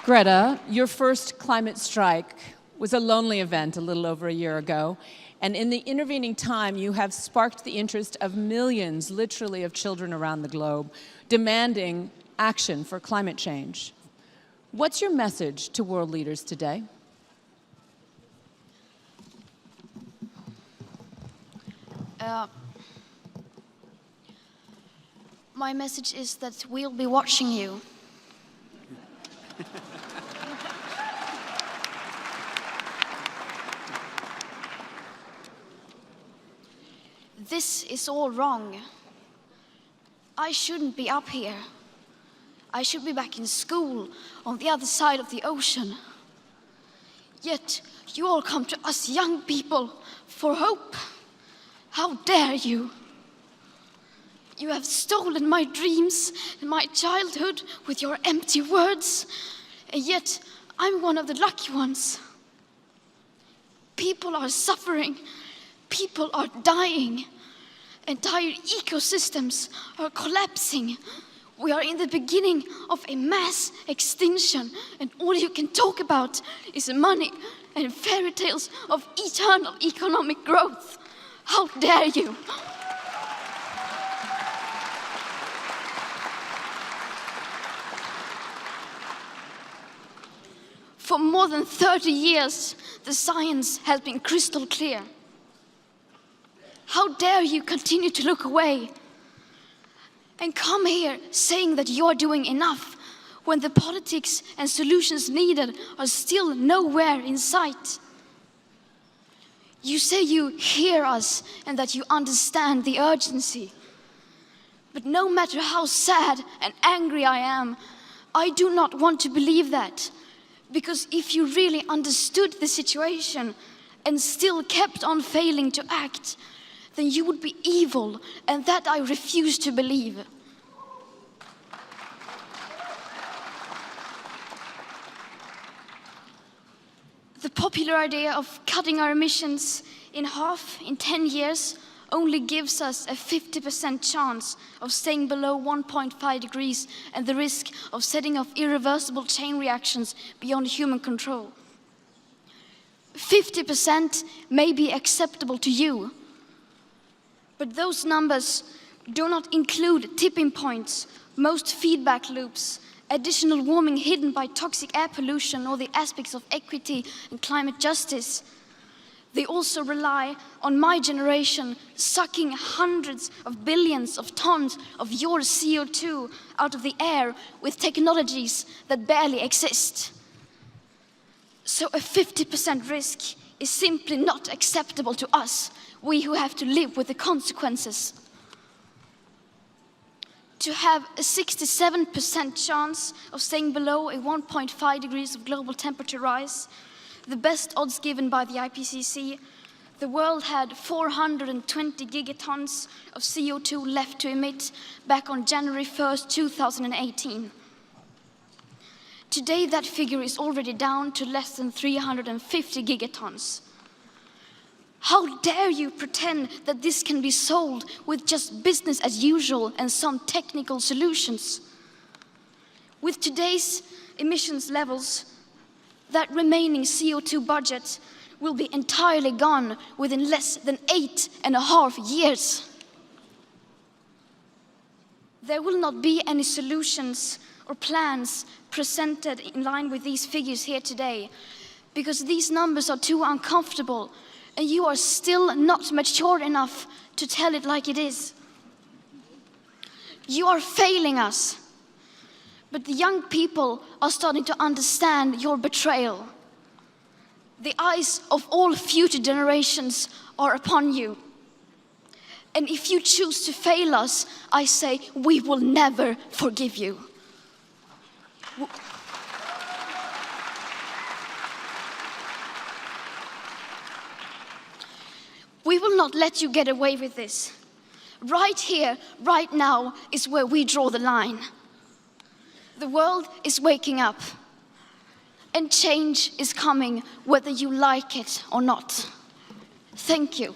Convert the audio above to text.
Greta, your first climate strike was a lonely event a little over a year ago, and in the intervening time, you have sparked the interest of millions, literally, of children around the globe, demanding action for climate change. What's your message to world leaders today? My message is that we'll be watching you. This is all wrong. I shouldn't be up here. I should be back in school on the other side of the ocean. Yet you all come to us young people for hope. How dare you? You have stolen my dreams and my childhood with your empty words, and yet I'm one of the lucky ones. People are suffering, people are dying, entire ecosystems are collapsing. We are in the beginning of a mass extinction, and all you can talk about is money and fairy tales of eternal economic growth. How dare you? For more than 30 years, the science has been crystal clear. How dare you continue to look away and come here saying that you're doing enough when the politics and solutions needed are still nowhere in sight? You say you hear us and that you understand the urgency. But no matter how sad and angry I am, I do not want to believe that. Because if you really understood the situation and still kept on failing to act, then you would be evil, and that I refuse to believe. The popular idea of cutting our emissions in half in 10 years only gives us a 50% chance of staying below 1.5 degrees and the risk of setting off irreversible chain reactions beyond human control. 50% may be acceptable to you, but those numbers do not include tipping points, most feedback loops, additional warming hidden by toxic air pollution, or the aspects of equity and climate justice. They also rely on my generation sucking hundreds of billions of tons of your CO2 out of the air with technologies that barely exist. So a 50% risk is simply not acceptable to us, we who have to live with the consequences. To have a 67% chance of staying below a 1.5 degrees of global temperature rise, the best odds given by the IPCC, the world had 420 gigatons of CO2 left to emit back on January 1st, 2018. Today, that figure is already down to less than 350 gigatons. How dare you pretend that this can be solved with just business as usual and some technical solutions? With today's emissions levels, that remaining CO2 budget will be entirely gone within less than 8.5 years. There will not be any solutions or plans presented in line with these figures here today, because these numbers are too uncomfortable and you are still not mature enough to tell it like it is. You are failing us. But the young people are starting to understand your betrayal. The eyes of all future generations are upon you. And if you choose to fail us, I say we will never forgive you. We will not let you get away with this. Right here, right now, is where we draw the line. The world is waking up, and change is coming whether you like it or not. Thank you.